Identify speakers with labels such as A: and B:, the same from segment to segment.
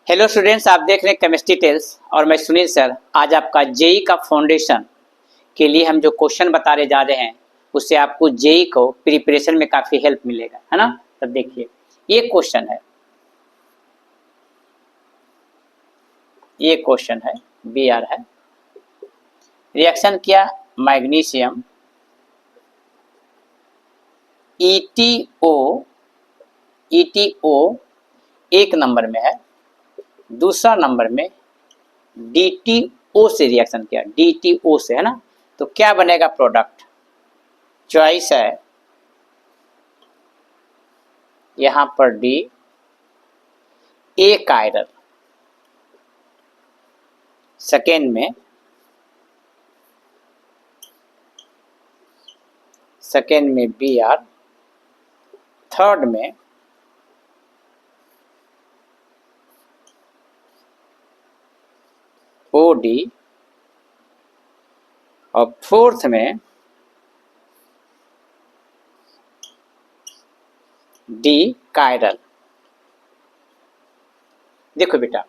A: Hello students, आप देख रहे हैं केमिस्ट्री टेल्स और मैं सुनील सर। आज आपका जेई का फाउंडेशन के लिए हम जो क्वेश्चन बताने जा रहे हैं उससे आपको जेई को प्रिपरेशन में काफ़ी हेल्प मिलेगा, है ना। तब देखिए, ये क्वेश्चन है, बी आर है। रिएक्शन किया मैग्नीशियम ETO एक नंबर में है, दूसरा नंबर में DTO से रिएक्शन किया, DTO से, है ना। तो क्या बनेगा प्रोडक्ट? चॉइस है यहां पर डी, ए कायरल, सेकेंड में बी आर, थर्ड में ओ डी और फोर्थ में डी कायरल। देखो बेटा,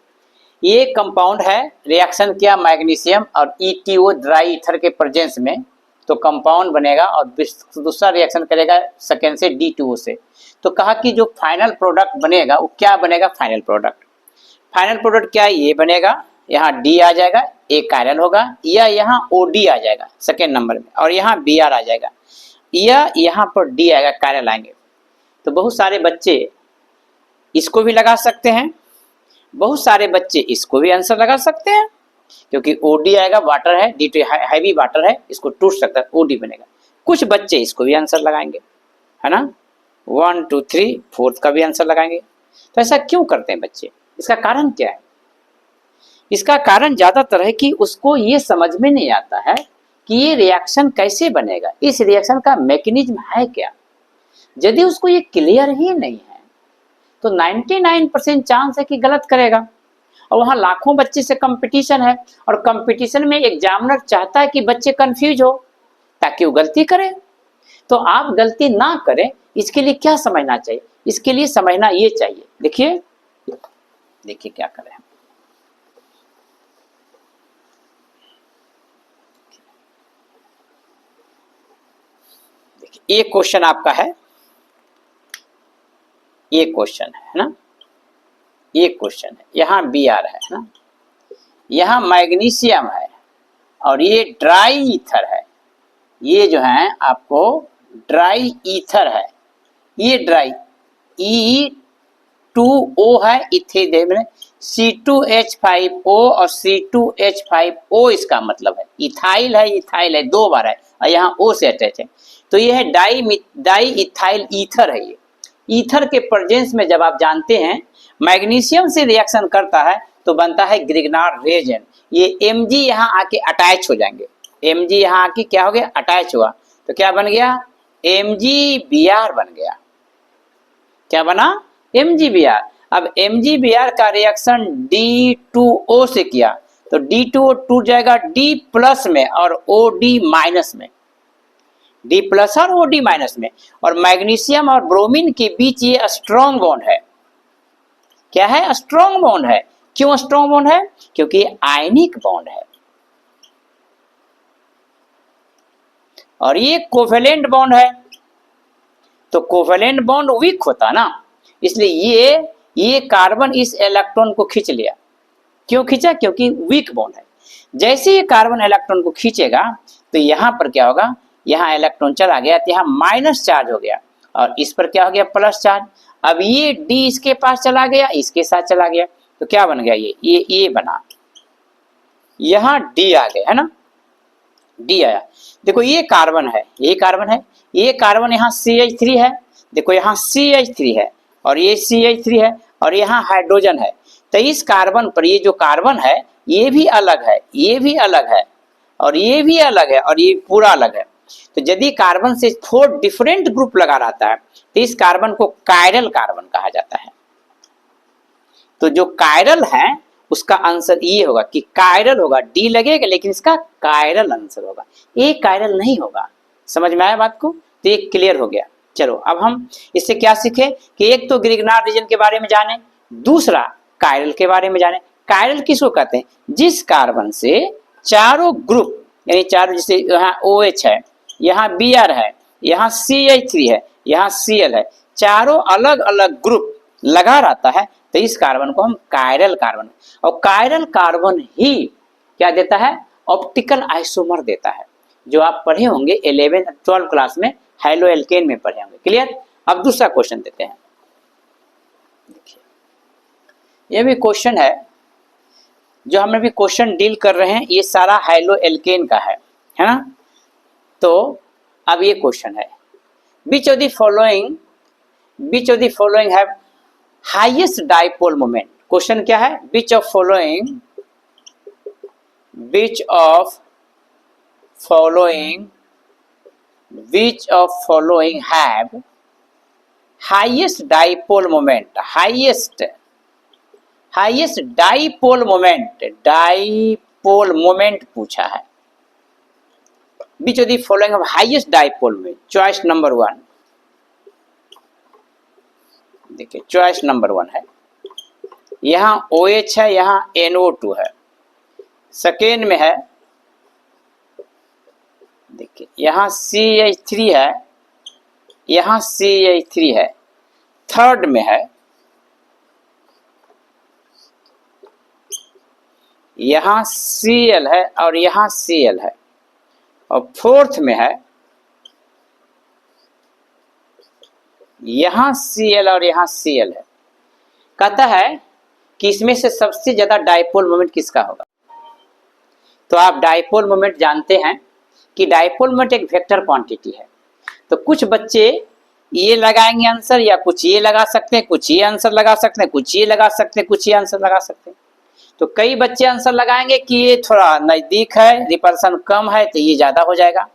A: ये कंपाउंड है, रिएक्शन किया मैग्नीशियम और ETO ड्राई ईथर के प्रेजेंस में, तो कंपाउंड बनेगा और दूसरा रिएक्शन करेगा सेकेंड से D2O से। तो कहा कि जो फाइनल प्रोडक्ट बनेगा वो क्या बनेगा? फाइनल प्रोडक्ट क्या है? ये बनेगा, यहाँ D आ जाएगा, ए कायरल होगा, या यहाँ OD आ जाएगा सेकेंड नंबर में, और यहाँ BR आ जाएगा, या यहाँ पर D आएगा, कायरल आएंगे। तो बहुत सारे बच्चे इसको भी लगा सकते हैं, बहुत सारे बच्चे इसको भी आंसर लगा सकते हैं, क्योंकि OD आएगा, वाटर है, D2 हैवी वाटर है, इसको टूट सकता है, OD बनेगा। कुछ बच्चे इसको भी आंसर लगाएंगे, है ना, 1 2 3 फोर्थ का भी आंसर लगाएंगे। तो ऐसा क्यों करते हैं बच्चे? इसका कारण क्या है? इसका कारण ज्यादातर है कि उसको ये समझ में नहीं आता है कि ये रिएक्शन कैसे बनेगा, इस रिएक्शन का मैकेनिज्म है क्या। यदि उसको ये क्लियर ही नहीं है तो 99% चांस है कि गलत करेगा। और वहाँ लाखों बच्चे से कंपटीशन है, और कंपटीशन में एग्जामिनर चाहता है कि बच्चे कंफ्यूज हो ताकि वो गलती करें। तो आप गलती ना करें, इसके लिए क्या समझना चाहिए? इसके लिए समझना ये चाहिए, देखिए क्या करें। देखिए, ये क्वेश्चन आपका है, ये क्वेश्चन है ना, ये क्वेश्चन है, यहाँ BR है ना, यहाँ मैग्नीशियम है और ये ड्राई ईथर है, ये जो है आपको ड्राई ईथर है, ये ड्राई E2O है, इथेन C2H5O और C2H5O, इसका मतलब है इथाइल है, दो बार है और यहाँ O से अटैच है। तो ये है डाई इथाइल ईथर है। ये ईथर के प्रेजेंस में जब आप जानते हैं मैग्नीशियम से रिएक्शन करता है तो बनता है ग्रिग्नार्ड रेजेंट। ये Mg यहाँ आके अटैच हो जाएंगे, Mg यहाँ आके क्या हो गया? अटैच हुआ, तो क्या बन गया? MgBr बन गया। क्या बना? MgBr। अब MgBr का रिएक्शन D2O से किया तो D2O टूट जाएगा D प्लस में और OD माइनस में, D प्लस और OD माइनस में। और मैग्नीशियम और ब्रोमीन के बीच ये स्ट्रॉन्ग बॉन्ड है। क्या है? स्ट्रॉन्ग बॉन्ड है। क्यों स्ट्रॉन्ग बॉन्ड है? क्योंकि आयनिक बॉन्ड है और ये कोवेलेंट बॉन्ड है। तो कोवेलेंट बॉन्ड वीक होता ना, इसलिए ये कार्बन इस इलेक्ट्रॉन को खींच लिया। क्यों खींचा? क्योंकि वीक बॉन्ड है। जैसे ये कार्बन इलेक्ट्रॉन को खींचेगा तो यहाँ पर क्या होगा? यहाँ इलेक्ट्रॉन चला गया तो यहाँ माइनस चार्ज हो गया और इस पर क्या हो गया? Plus charge. अब ये D इसके पास चला गया, इसके साथ चला गया, तो क्या बन गया? ये बना, यहाँ D आ गया, है ना, D आया। देखो ये कार्बन है, ये कार्बन यहाँ CH3 है, देखो यहाँ CH3 है और ये CH3 है और यहाँ हाइड्रोजन है। तो इस कार्बन पर ये जो कार्बन है ये भी अलग है, ये भी अलग है और ये भी अलग है और ये पूरा अलग है। तो यदि कार्बन से 4 डिफरेंट ग्रुप लगा रहता है तो इस कार्बन को कायरल कार्बन कहा जाता है। तो जो कायरल है उसका आंसर ये होगा कि कायरल होगा, D लगेगा लेकिन इसका कायरल आंसर होगा, ए कायरल नहीं होगा। समझ में आया बात को? तो ये क्लियर हो गया। चलो अब हम इससे क्या सीखे कि एक तो ग्रिग्नार्ड रीजन के बारे में जाने, दूसरा कायरल के बारे में जाने। कायरल किसको कहते हैं? जिस कार्बन से चारों ग्रुप, यानी चारों, जैसे यहाँ OH है, यहाँ Br है, यहाँ CH3 है, यहाँ Cl है, चारों अलग अलग ग्रुप लगा रहता है, तो इस कार्बन को हम कायरल कार्बन, और कायरल कार्बन ही क्या देता है? ऑप्टिकल आइसोमर देता है, जो आप पढ़े होंगे 11 12 क्लास में हैलो एल्केन में पढ़े होंगे। क्लियर? अब दूसरा क्वेश्चन देते हैं। देखिए, ये भी क्वेश्चन है, जो हम अभी क्वेश्चन डील कर रहे हैं, ये सारा हैलो एल्केन का है ना? तो अब ये क्वेश्चन है, which of the following have highest dipole moment. Question क्या है? Which of following have highest dipole moment. Highest dipole moment पूछा है। Which of the following of highest dipole moment. Choice number 1, देखिए चॉइस नंबर 1 है, यहाँ OH है, यहाँ NO2 है। सेकेंड में है, देखिए यहाँ CH3 है, यहाँ CH3 है। थर्ड में है, यहाँ Cl है और यहाँ Cl है। और फोर्थ में है, यहाँ Cl और यहाँ Cl है। कहता है कि इसमें से सबसे ज्यादा डाइपोल मोमेंट किसका होगा। तो आप डाइपोल मोमेंट जानते हैं कि डाइपोल मोमेंट एक वेक्टर क्वांटिटी है। तो कुछ बच्चे ये लगाएंगे आंसर, या कुछ ये लगा सकते हैं, कुछ ये आंसर लगा सकते हैं, कुछ ये लगा सकते हैं, कुछ ये आंसर लगा सकते हैं। तो कई बच्चे आंसर लगाएंगे कि ये थोड़ा नजदीक है, रिपल्सन कम है, तो ये ज्यादा हो जाएगा।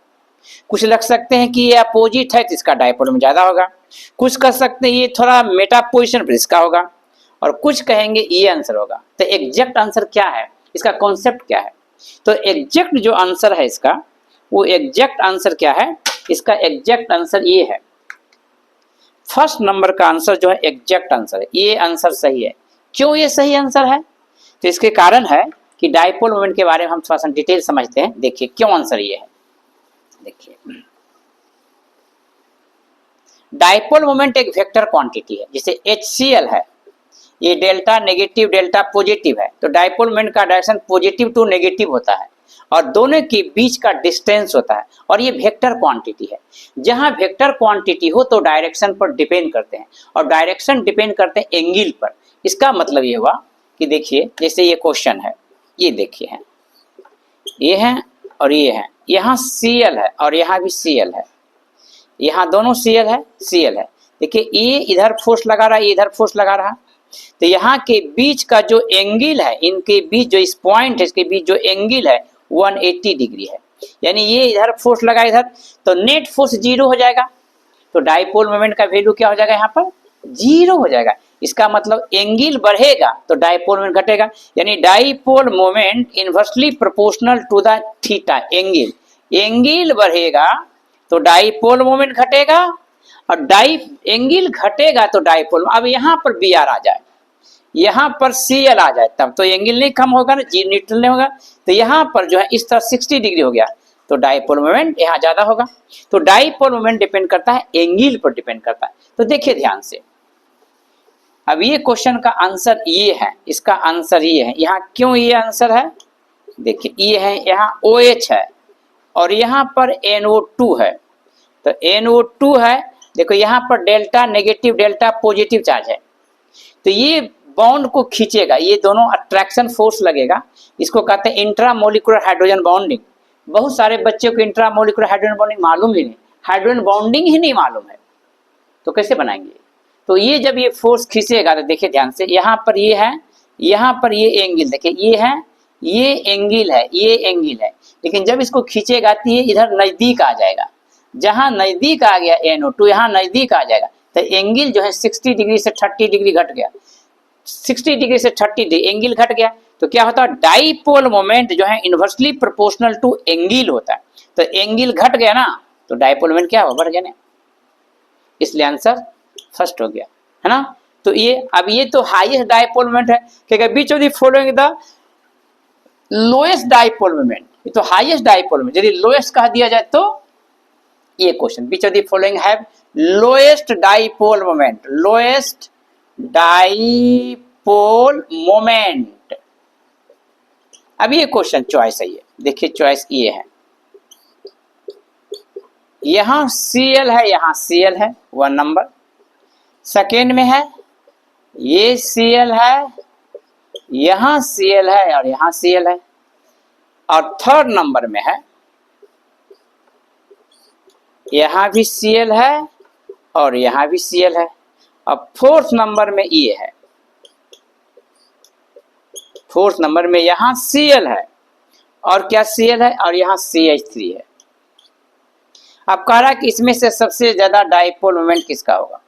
A: कुछ लग सकते हैं कि ये अपोजिट है, तो इसका डाइपोल में ज्यादा होगा। कुछ कह सकते हैं ये थोड़ा मेटा पोजिशन पर इसका होगा, और कुछ कहेंगे ये आंसर होगा। तो एग्जैक्ट आंसर क्या है, इसका कॉन्सेप्ट क्या है? तो एग्जैक्ट जो आंसर है इसका, वो एग्जैक्ट आंसर क्या है? इसका एग्जैक्ट आंसर ये है, फर्स्ट नंबर का आंसर जो है एग्जैक्ट आंसर है। ये आंसर सही है। क्यों ये सही आंसर है? तो इसके कारण है कि डाइपोल मोमेंट के बारे में हम थोड़ा सा डिटेल समझते हैं। देखिए क्यों आंसर ये है। देखिए, डाइपोल मोमेंट एक वेक्टर क्वांटिटी है। जैसे HCl है, ये डेल्टा नेगेटिव डेल्टा पॉजिटिव है, तो डाइपोल मोमेंट का डायरेक्शन पॉजिटिव टू नेगेटिव होता है, और दोनों के बीच का डिस्टेंस होता है, और ये वेक्टर क्वांटिटी है। जहां वेक्टर क्वांटिटी हो तो डायरेक्शन पर डिपेंड करते हैं, और डायरेक्शन डिपेंड करते हैं एंगल पर। इसका मतलब ये हुआ कि देखिए, जैसे ये क्वेश्चन है, ये देखिए है, ये है और ये है, यहाँ Cl है और यहाँ भी Cl है, यहाँ दोनों Cl है। देखिए ये इधर फोर्स लगा रहा है, ये इधर फोर्स लगा रहा है, तो यहाँ के बीच का जो एंगल है, इनके बीच जो इस पॉइंट है, इसके बीच जो एंगल है 180 डिग्री है। यानी ये इधर फोर्स लगा इधर, तो नेट फोर्स 0 हो जाएगा। तो डाइपोल मोमेंट का वैल्यू क्या हो जाएगा? यहाँ पर 0 हो जाएगा। इसका मतलब एंगल बढ़ेगा तो डाइपोल मोमेंट घटेगा, यानी dipole moment inversely proportional to the theta angle. Angle बढ़ेगा तो डाइपोल मोमेंट घटेगा, और एंगल घटेगा तो डाइपोल। अब यहाँ पर Br आ जाए, यहाँ पर Cl आ जाए, तब तो एंगल नहीं कम होगा ना, जी न्यूट्रल नहीं होगा। तो यहाँ पर जो है इस तरह 60 डिग्री हो गया, तो डाइपोल मोमेंट यहाँ ज्यादा होगा। तो डाइपोल मोमेंट डिपेंड करता है एंगल पर डिपेंड करता है। तो देखिए ध्यान से, अब ये क्वेश्चन का आंसर ये है, इसका आंसर ये है। यहाँ क्यों ये आंसर है? देखिए ये है, यहाँ OH है और यहाँ पर NO2 है। तो NO2 है, देखो यहाँ पर delta negative delta positive charge है, तो ये बॉन्ड को खींचेगा, ये दोनों अट्रैक्शन फोर्स लगेगा। इसको कहते हैं इंट्रामोलिकुलर हाइड्रोजन बॉन्डिंग। बहुत सारे बच्चों को इंट्रामोलिकुलर हाइड्रोजन बॉन्डिंग मालूम ही नहीं, हाइड्रोजन बॉन्डिंग ही नहीं मालूम है, तो कैसे बनाएंगे? तो ये जब ये फोर्स खींचेगा, तो देखिए ध्यान से, यहाँ पर ये है, यहाँ पर ये एंगल, देखिए ये है, ये एंगल है, ये एंगल है, लेकिन जब इसको खींचेगा तो ये इधर नजदीक आ जाएगा। जहां नजदीक आ गया NO2, यहाँ नजदीक आ जाएगा, तो एंगल जो है 60 डिग्री से 30 डिग्री घट गया, 60 डिग्री से 30 डिग्री एंगल घट गया। तो क्या होता है? डाइपोल मोमेंट जो है इनवर्सली प्रोपोर्शनल टू एंगल होता है। तो एंगल घट गया ना, तो डाइपोल मोमेंट क्या होगा? बढ़ गया ना। इसलिए आंसर फर्स्ट हो गया, है ना। तो ये अब ये तो हाईएस्ट डाइपोल मोमेंट है, क्या which of the following the lowest dipole moment, ये तो हाईएस्ट डाइपोल मोमेंट, यदि लोएस्ट कह दिया जाए तो ये question which of the following have lowest dipole moment, lowest dipole moment. अब ये क्वेश्चन चॉइस है, ये देखिए चॉइस ये है, यहां Cl है, यहां Cl है 1 नंबर, सेकेंड में है ये Cl है, यहां Cl है और यहां Cl है, और थर्ड नंबर में है यहां भी Cl है और यहां भी Cl है, अब फोर्थ नंबर में ये है, फोर्थ नंबर में यहां Cl है और क्या Cl है और यहां CH3 है। अब कह रहा है कि इसमें से सबसे ज्यादा डाइपोल मोमेंट किसका होगा,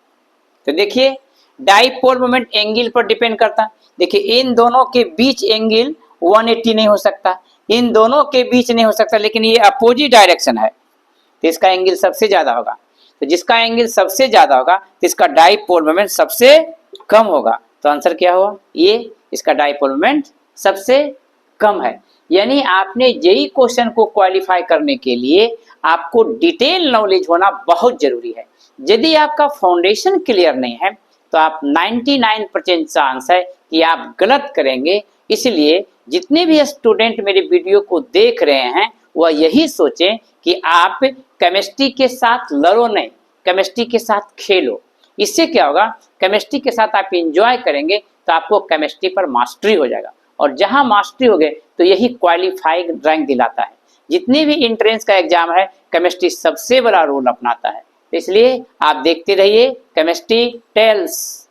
A: तो देखिए डाइपोल मोमेंट एंगल पर डिपेंड करता है। देखिए इन दोनों के बीच एंगल 180 नहीं हो सकता, इन दोनों के बीच नहीं हो सकता, लेकिन ये अपोजिट डायरेक्शन है तो इसका एंगल सबसे ज्यादा होगा, तो जिसका एंगल सबसे ज्यादा होगा तो इसका डाइपोल मोमेंट सबसे कम होगा। तो आंसर क्या हुआ, ये इसका डाइपोल मोमेंट सबसे कम है। यानी आपने जेईई क्वेश्चन को क्वालिफाई करने के लिए आपको डिटेल नॉलेज होना बहुत जरूरी है। यदि आपका फाउंडेशन क्लियर नहीं है तो आप 99% चांस है कि आप गलत करेंगे। इसलिए जितने भी स्टूडेंट मेरे वीडियो को देख रहे हैं वह यही सोचें कि आप केमिस्ट्री के साथ लड़ो नहीं, केमिस्ट्री के साथ खेलो। इससे क्या होगा, केमिस्ट्री के साथ आप एंजॉय करेंगे तो आपको केमिस्ट्री पर मास्टरी हो जाएगा, और जहां मास्टरी हो गए तो यही क्वालिफाइड रैंक दिलाता है। जितने भी एंट्रेंस का एग्जाम है केमिस्ट्री सबसे बड़ा रोल अपनाता है, इसलिए आप देखते रहिए केमिस्ट्री टेल्स।